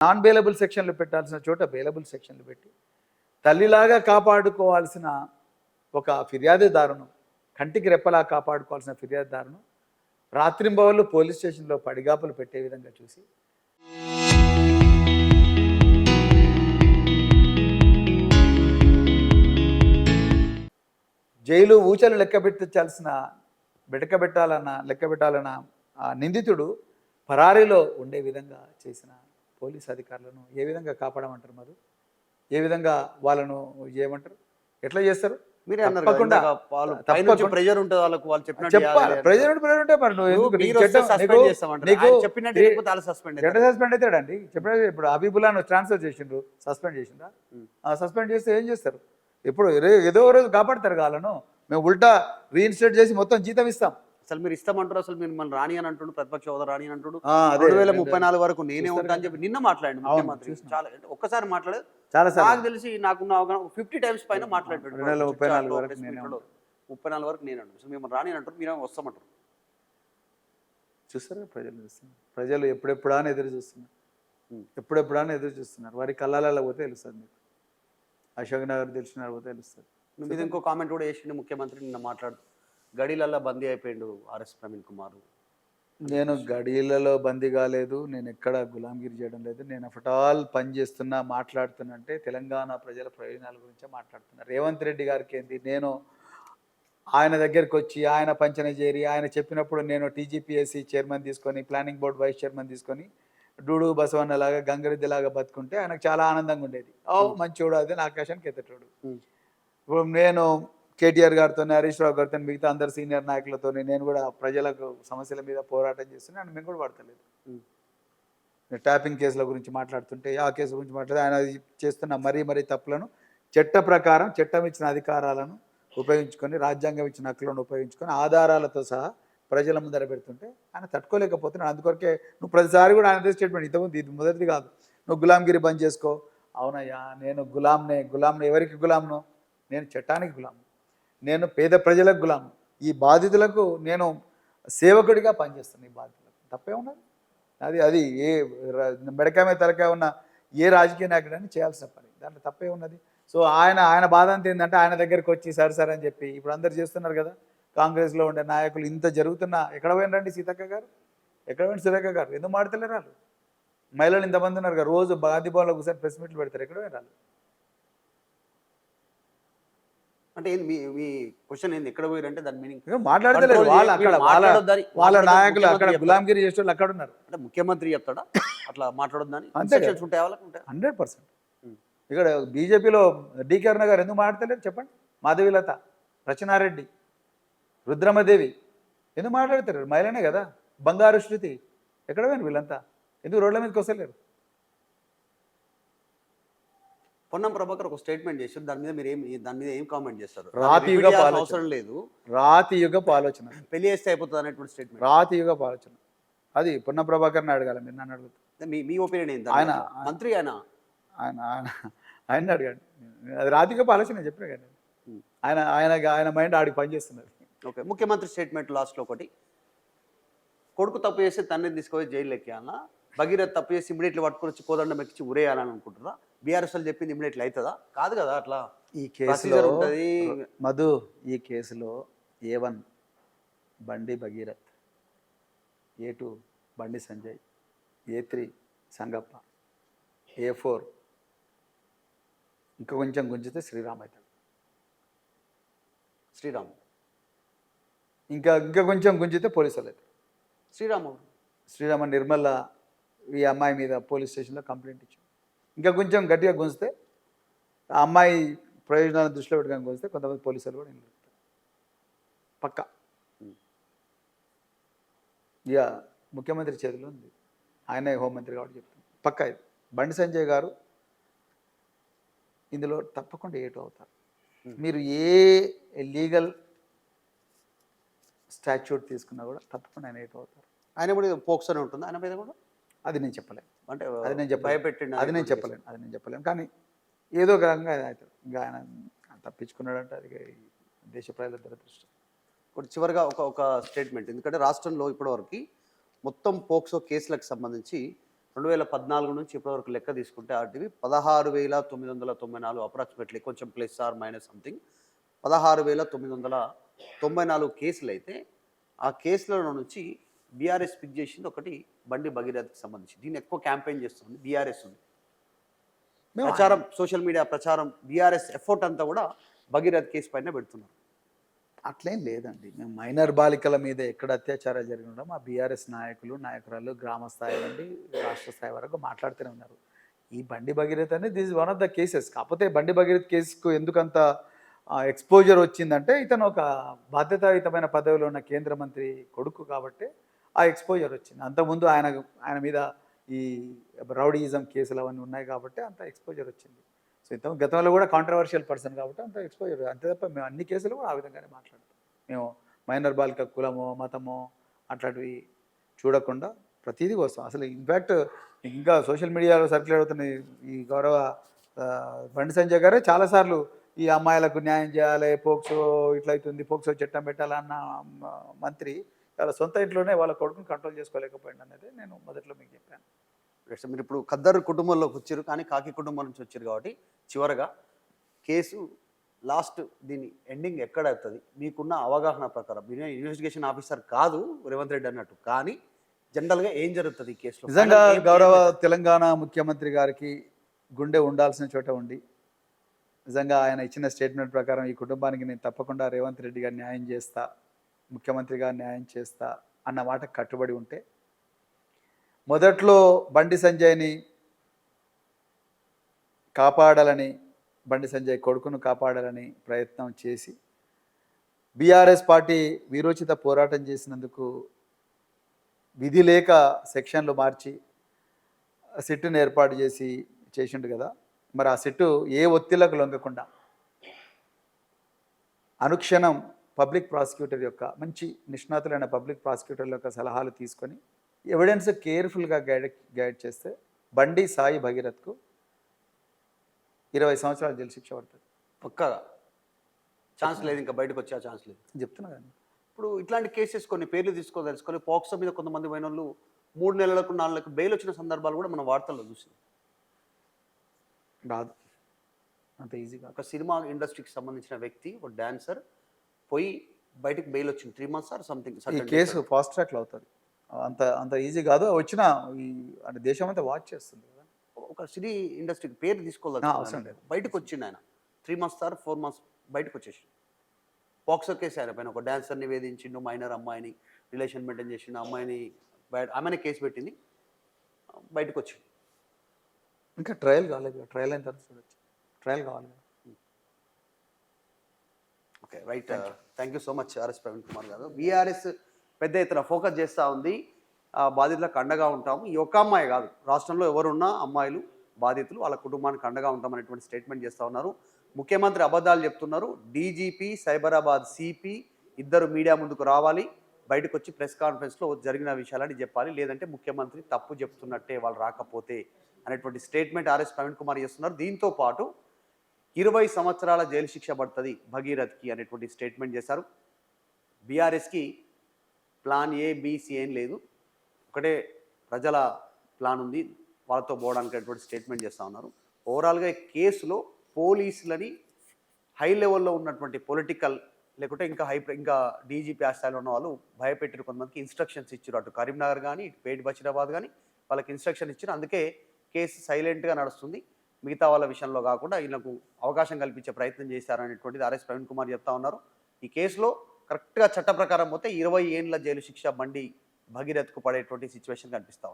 Non bailable సెక్షన్లు పెట్టాల్సిన చోట బెయిలబుల్ సెక్షన్లు పెట్టి తల్లిలాగా కాపాడుకోవాల్సిన ఒక ఫిర్యాదుదారును, కంటికి రెప్పలా కాపాడుకోవాల్సిన ఫిర్యాదుదారును రాత్రింబవళ్ళు పోలీస్ స్టేషన్లో పడిగాపులు పెట్టే విధంగా చూసి జైలు ఊచలు లెక్క పెట్టాలన్న నిందితుడు పరారీలో ఉండే విధంగా చేసిన పోలీస్ అధికారులను ఏ విధంగా కాపాడమంటారు? మధు, ఏ విధంగా వాళ్ళను ఏమంటారు, ఎట్లా చేస్తారు? మీరే అన్నారు ప్రెజర్ ఉంటుంది వాళ్ళకు, వాళ్ళు చెప్పినట్టు ప్రెజర్ ఉంటే మరి సస్పెండ్ అవుతాడండి. చెప్పిన ఇప్పుడు హబీబుల్లాను ట్రాన్స్ఫర్ చేసిండ్రు, సస్పెండ్ చేసిండ్రా? సస్పెండ్ చేస్తే ఏం చేస్తారు? ఇప్పుడు ఏదో రోజు కాపాడతారు వాళ్ళను. మేము ఉల్టా రీఇన్స్టేట్ చేసి మొత్తం జీతం ఇస్తాం. అసలు మీరు ఇస్తామంటారు, అసలు మీరు మన రాణి అని అంటుండు, ప్రతిపక్ష హోదా రాణి అని అంటుండు. 2034 వరకు నేనే ఉంటా అని చెప్పి నిన్న మాట్లాడండి ముఖ్యమంత్రి. చాలా ఒక్కసారి మాట్లాడేది చాలా నాకు తెలిసి నాకున్న 50 టైమ్స్ పైన మాట్లాడాడు. 34 వరకు నేను అసలు మేము రాణి అని అంటారు, మీరేమో వస్తామంటారు. చూస్తారు ప్రజలు చూస్తున్నారు. ప్రజలు ఎప్పుడెప్పుడా అని ఎదురు చూస్తున్నారు. వారి కళ్ళాలలో పోతే తెలుస్తుంది. మీకు అశోక్ నగర్ తెలిసిన పోతే తెలుస్తుంది. ఇది ఇంకో కామెంట్ కూడా వేసిండు ముఖ్యమంత్రి నిన్న మాట్లాడుతూ, గడీలల్లో బందీ అయిపోయిండు ఆర్ఎస్ ప్రవీణ్ కుమార్. నేను గడీలలో బందీ కాలేదు, నేను ఎక్కడ గులాంగిరి చేయడం లేదు. నేను ఆల్ పని చేస్తున్నా, మాట్లాడుతున్నా అంటే తెలంగాణ ప్రజల ప్రయోజనాల గురించే మాట్లాడుతున్నా. రేవంత్ రెడ్డి గారికి ఏంది, నేను ఆయన దగ్గరికి వచ్చి ఆయన పంచన చేరి ఆయన చెప్పినప్పుడు నేను టీజీపీఎస్సీ చైర్మన్ తీసుకొని, ప్లానింగ్ బోర్డు వైస్ చైర్మన్ తీసుకొని డూడు బసవన్నలాగా గంగారెడ్డిలాగా బతుకుంటే ఆయనకు చాలా ఆనందంగా ఉండేది. మంచోడు, అదే ఆకాశానికి ఎత్తటోడు. ఇప్పుడు నేను కేటీఆర్ గారితో, హరీష్ రావు గారితో, మిగతా అందరు సీనియర్ నాయకులతో నేను కూడా ప్రజలకు సమస్యల మీద పోరాటం చేస్తున్నాను. మేము కూడా పడతలేదు. ట్యాపింగ్ కేసుల గురించి మాట్లాడుతుంటే, ఆ కేసు గురించి మాట్లాడితే ఆయన చేస్తున్న మరీ తప్పులను చట్ట ప్రకారం చట్టం ఇచ్చిన అధికారాలను ఉపయోగించుకొని, రాజ్యాంగం ఇచ్చిన హక్కులను ఉపయోగించుకొని ఆధారాలతో సహా ప్రజల ముందర పెడుతుంటే ఆయన తట్టుకోలేకపోతున్నాడు. అందుకొరకే నువ్వు ప్రతిసారి కూడా ఆయన స్టేట్మెంట్ ఇంతకుముందు ఇది మొదటిది కాదు, నువ్వు గులాంగిరి బంద్ చేసుకో. అవునయ్యా, నేను గులాంనే. ఎవరికి గులాంను? నేను చట్టానికి గులాంను, నేను పేద ప్రజలకు గులాము. ఈ బాధితులకు నేను సేవకుడిగా పనిచేస్తాను. ఈ బాధితులకు తప్పే ఉన్నది. అది ఏ మెడకాయ మీద తలకాయ ఉన్న ఏ రాజకీయ నాయకుడని చేయాల్సిన పని, దాంట్లో తప్పే ఉన్నది. సో ఆయన బాధ అంత ఏంటంటే ఆయన దగ్గరికి వచ్చి సరే అని చెప్పి ఇప్పుడు అందరు చేస్తున్నారు కదా. కాంగ్రెస్లో ఉండే నాయకులు ఇంత జరుగుతున్నా ఎక్కడ పోయినరండి? సీతక్క గారు ఎక్కడ పోయిన? సురేఖ గారు ఎందుకు మాడతలేరు? వాళ్ళు మహిళలు ఇంతమంది ఉన్నారు కదా, రోజు గాంధీ భవన్లో కూర్చొని ప్రెస్ మీట్లు పెడతారు. ఎక్కడ పోయిన వాళ్ళు? అంటే మీ క్వశ్చన్ ఏంది, ఎక్కడ పోయారంటే దాని మీనింగ్ మాట్లాడతలేరు. వాళ్ళ నాయకులు అక్కడ గులాంగిరి చేసే వాళ్ళు అక్కడ ఉన్నారు. అంటే ముఖ్యమంత్రి చెప్తాడా అట్లా మాట్లాడొద్దని? అంతే, 100%. ఇక్కడ బీజేపీలో డికే అరుణ గారు ఎందుకు మాట్లాడతలేరు చెప్పండి? మాధవీలత, రచనారెడ్డి, రుద్రమదేవి ఎందుకు మాట్లాడతారు? మహిళనే కదా. బంగారు శృతి ఎక్కడ పోయిన వీళ్ళంతా? ఎందుకు రోడ్ల మీదకి వస్తలేరు? పొన్నం ప్రభాకర్ ఒక స్టేట్మెంట్ చేశారు, దాని మీద ఏం కామెంట్ చేస్తారు? అవసరం లేదు, రాతియుగపు ఆలోచన. పెళ్లి చేస్తే అయిపోతుంది అనేటువంటి స్టేట్మెంట్, రాతియుగపు ఆలోచన. అది పొన్నం ప్రభాకర్ని అడగాలి, మీరు నన్ను అడుగుతా. మీ ఒపీనియన్ ఏంటి? ఆయన మంత్రి ఆయన అడగండి. అది రాతియుగపు ఆలోచన చెప్పిన కానీ ఆయన మైండ్ ఆడికి పనిచేస్తున్నారు. ఓకే, ముఖ్యమంత్రి స్టేట్మెంట్ లాస్ట్లో ఒకటి, కొడుకు తప్పు చేస్తే తండ్రిని తీసుకొని జైలు ఎక్కేయాలన్నా, భగీరథ్ తప్పు చేసి ఇమీడియట్లీ పట్టుకొని వచ్చి కోదండం ఎక్కించి ఉరేయాలని అనుకుంటున్నా. బీఆర్ఎస్ వాళ్ళు చెప్పింది ఇమీడియట్లీ అవుతుందా? కాదు కదా. అట్లా ఈ కేసులో మధు, ఈ కేసులో A1 బండి Bhagirath, A2 Bandi Sanjay, A3 Sangappa, A4 ఇంకా కొంచెం గుంజితే శ్రీరామ్ అవుతాడు. ఇంకా కొంచెం గుంజితే పోలీసులు అవుతాడు. శ్రీరామ నిర్మల ఈ అమ్మాయి మీద పోలీస్ స్టేషన్లో కంప్లైంట్ ఇచ్చాం. ఇంకా కొంచెం గట్టిగా గుంజితే, ఆ అమ్మాయి ప్రయోజనాలను దృష్టిలో పెట్టుకొని గుంజితే కొంతమంది పోలీసులు కూడా నిలబెడతారు పక్కా. ఇక ముఖ్యమంత్రి చేతిలో ఉంది, ఆయనే హోంమంత్రి కాబట్టి చెప్తాను పక్కా. ఇది బండి సంజయ్ గారు ఇందులో తప్పకుండా ఏటో అవుతారు. మీరు ఏ లీగల్ స్టాచ్యూట్ తీసుకున్నా కూడా తప్పకుండా ఆయన ఏటో అవుతారు. ఆయన కూడా పోక్స్ అని ఉంటుంది ఆయన మీద కూడా. అది నేను చెప్పలేను, అంటే అది నేను భయపెట్టిండు, అది నేను చెప్పలేను. కానీ ఏదో ఒక రకంగా అవుతాడు. ఇంకా ఆయన తప్పించుకున్నాడంటే అది దేశ ప్రజల దురదృష్టం. ఇప్పుడు చివరిగా ఒక స్టేట్మెంట్, ఎందుకంటే రాష్ట్రంలో ఇప్పటివరకు మొత్తం పోక్సో కేసులకు సంబంధించి 2014 నుంచి ఇప్పటివరకు లెక్క తీసుకుంటే ఆర్టీవీ 16,994 అప్రాక్సిమేట్లీ కొంచెం ప్లస్ ఆర్ మైనస్ సంథింగ్ 16,994 కేసులు అయితే ఆ కేసులలో నుంచి బీఆర్ఎస్ పిక్ చేసింది ఒకటి బండి భగీరథకి సంబంధించి. దీన్ని ఎక్కువ క్యాంపెయిన్ చేస్తుంది బీఆర్ఎస్ ఉంది. మేము ప్రచారం సోషల్ మీడియా ప్రచారం బీఆర్ఎస్ ఎఫర్ట్ అంతా కూడా భగీరథ్ కేసు పైన పెడుతున్నారు. అట్లేం లేదండి. మేము మైనర్ బాలికల మీద ఎక్కడ అత్యాచారాలు జరిగినా మా బీఆర్ఎస్ నాయకులు నాయకురాలు గ్రామ స్థాయి నుండి రాష్ట్ర స్థాయి వరకు మాట్లాడుతూనే ఉన్నారు. ఈ బండి భగీరథ్ అనేది this one of the cases. కాకపోతే బండి భగీరథ్ కేసుకు ఎందుకంత ఎక్స్పోజర్ వచ్చిందంటే ఇతను ఒక బాధ్యతాయుతమైన పదవిలో ఉన్న కేంద్ర మంత్రి కొడుకు కాబట్టి ఆ ఎక్స్పోజర్ వచ్చింది. అంతకుముందు ఆయన మీద ఈ రౌడీయిజం కేసులు అవన్నీ ఉన్నాయి కాబట్టి అంత ఎక్స్పోజర్ వచ్చింది. సో ఇంత గతంలో కూడా కాంట్రవర్షియల్ పర్సన్ కాబట్టి అంత ఎక్స్పోజర్. అంతే తప్ప మేము అన్ని కేసులు కూడా ఆ విధంగానే మాట్లాడతాం. మేము మైనర్ బాలిక కులమో మతమో అట్లాంటివి చూడకుండా ప్రతిదీ వస్తాం. అసలు ఇన్ఫ్యాక్ట్ ఇంకా సోషల్ మీడియాలో సర్క్యులేట్ అవుతున్న ఈ గౌరవ బండి సంజయ్ గారే చాలాసార్లు ఈ అమ్మాయిలకు న్యాయం చేయాలి, పోక్సో ఇట్లా అవుతుంది, పోక్సో చట్టం పెట్టాలన్న మంత్రి వాళ్ళ సొంత ఇంట్లోనే వాళ్ళ కొడుకుని కంట్రోల్ చేసుకోలేకపోయింది అనేది నేను మొదట్లో మీకు చెప్పాను. మీరు ఇప్పుడు ఖద్దర్ కుటుంబంలోకి వచ్చారు, కానీ కాకి కుటుంబం నుంచి వచ్చారు కాబట్టి చివరగా కేసు లాస్ట్ దీని ఎండింగ్ ఎక్కడ అవుతుంది మీకున్న అవగాహన ప్రకారం? మీరు ఇన్వెస్టిగేషన్ ఆఫీసర్ కాదు రేవంత్ రెడ్డి అన్నట్టు, కానీ జనరల్గా ఏం జరుగుతుంది ఈ కేసులో? నిజంగా గౌరవ తెలంగాణ ముఖ్యమంత్రి గారికి గుండె ఉండాల్సిన చోట ఉండి నిజంగా ఆయన ఇచ్చిన స్టేట్మెంట్ ప్రకారం ఈ కుటుంబానికి నేను తప్పకుండా రేవంత్ రెడ్డి గారు న్యాయం చేస్తా, ముఖ్యమంత్రిగా న్యాయం చేస్తా అన్న మాట కట్టుబడి ఉంటే మొదట్లో బండి సంజయ్ని కాపాడాలని, బండి సంజయ్ కొడుకును కాపాడాలని ప్రయత్నం చేసి బీఆర్ఎస్ పార్టీ వీరోచిత పోరాటం చేసినందుకు విధి లేక సెక్షన్లు మార్చి సిట్టును ఏర్పాటు చేసిండు కదా. మరి ఆ సిట్టు ఏ ఒత్తిళ్లకు లొంగకుండా అనుక్షణం పబ్లిక్ ప్రాసిక్యూటర్ యొక్క మంచి నిష్ణాతులైన పబ్లిక్ ప్రాసిక్యూటర్ల యొక్క సలహాలు తీసుకొని ఎవిడెన్స్ కేర్ఫుల్గా గైడ్ చేస్తే బండి సాయి భగీరథ్కు 20 సంవత్సరాల జైలు శిక్ష పడుతుంది. పక్కగా ఛాన్స్ లేదు, ఇంకా బయటకు వచ్చే ఛాన్స్ లేదు చెప్తున్నా కానీ. ఇప్పుడు ఇట్లాంటి కేసెస్ కొన్ని పేర్లు తెలుసుకొని పోక్సో మీద కొంతమంది పోయిన వాళ్ళు 3 నెలలకు 4 నెలలకు బెయిల్ వచ్చిన సందర్భాలు కూడా మన వార్తల్లో చూసింది. రాదు అంత ఈజీగా. ఒక సినిమా ఇండస్ట్రీకి సంబంధించిన వ్యక్తి, ఒక డాన్సర్ పోయి బయటకు బెయిల్ వచ్చింది 3 months ఆర్ సంథింగ్. ఈ కేసు ఫాస్ట్ ట్రాక్లో అవుతుంది. అంత ఈజీ కాదు. వచ్చిన అంటే దేశం అంతా వాచ్ చేస్తుంది కదా. ఒక సినీ ఇండస్ట్రీకి పేరు తీసుకోవాలి అవసరం లేదు. బయటకు వచ్చిండు ఆయన 3 months ఆర్ 4 months బయటకు వచ్చేసి పోక్సో కేసు ఆయన పైన ఒక డాన్సర్ని వేధించిండు, మైనర్ అమ్మాయిని రిలేషన్ మెయింటైన్ చేసిండు, అమ్మాయిని ఆమెనే కేసు పెట్టింది, బయటకు వచ్చిండు. ఇంకా ట్రయల్ కాలేదు. ట్రయల్ అయిన తర్వాత చూడొచ్చు. ట్రయల్ కావాలి. Okay right. Thank you so much RS Praveen Kumar గారు. బీఆర్ఎస్ పెద్ద ఎత్తున ఫోకస్ చేస్తూ ఉంది, బాధితులకు అండగా ఉంటాము. ఈ ఒక్క అమ్మాయి కాదు, రాష్ట్రంలో ఎవరున్నా అమ్మాయిలు బాధితులు వాళ్ళ కుటుంబానికి అండగా ఉంటామనేటువంటి స్టేట్మెంట్ చేస్తూ ఉన్నారు. ముఖ్యమంత్రి అబద్ధాలు చెప్తున్నారు. డీజీపీ, సైబరాబాద్ సిపి ఇద్దరు మీడియా ముందుకు రావాలి, బయటకు వచ్చి ప్రెస్ కాన్ఫరెన్స్లో జరిగిన విషయాలని చెప్పాలి, లేదంటే ముఖ్యమంత్రి తప్పు చెప్తున్నట్టే వాళ్ళు రాకపోతే అనేటువంటి స్టేట్మెంట్ ఆర్ఎస్ ప్రవీణ్ కుమార్ చేస్తున్నారు. దీంతో పాటు 20 సంవత్సరాల జైలు శిక్ష పడుతుంది భగీరథ్కి అనేటువంటి స్టేట్మెంట్ చేశారు. బీఆర్ఎస్కి ప్లాన్ ఏ బీసీ ఏం లేదు, ఒకటే ప్రజల ప్లాన్ ఉంది, వాళ్ళతో పోవడానికి అనేటువంటి స్టేట్మెంట్ చేస్తూ ఉన్నారు. ఓవరాల్గా ఈ కేసులో పోలీసులని హై లెవెల్లో ఉన్నటువంటి పొలిటికల్ లేకుంటే ఇంకా డీజీపీ స్థాయిలో ఉన్న వాళ్ళు భయపెట్టిన కొంతమందికి ఇన్స్ట్రక్షన్స్ ఇచ్చారు. అటు కరీంనగర్ కానీ ఇటు పేట్ బషీరాబాద్ కానీ వాళ్ళకి ఇన్స్ట్రక్షన్ ఇచ్చారు. అందుకే కేసు సైలెంట్గా నడుస్తుంది. మిగతా వాళ్ళ విషయంలో కాకుండా వీళ్ళకు అవకాశం కల్పించే ప్రయత్నం చేశారనేటువంటిది ఆర్ఎస్ ప్రవీణ్ కుమార్ చెప్తా ఉన్నారు. ఈ కేసులో కరెక్ట్గా చట్ట ప్రకారం పోతే 20 ఏళ్ళ జైలు శిక్ష బండి భగీరథ్కు పడేటువంటి సిచ్యువేషన్ కనిపిస్తూ ఉంది.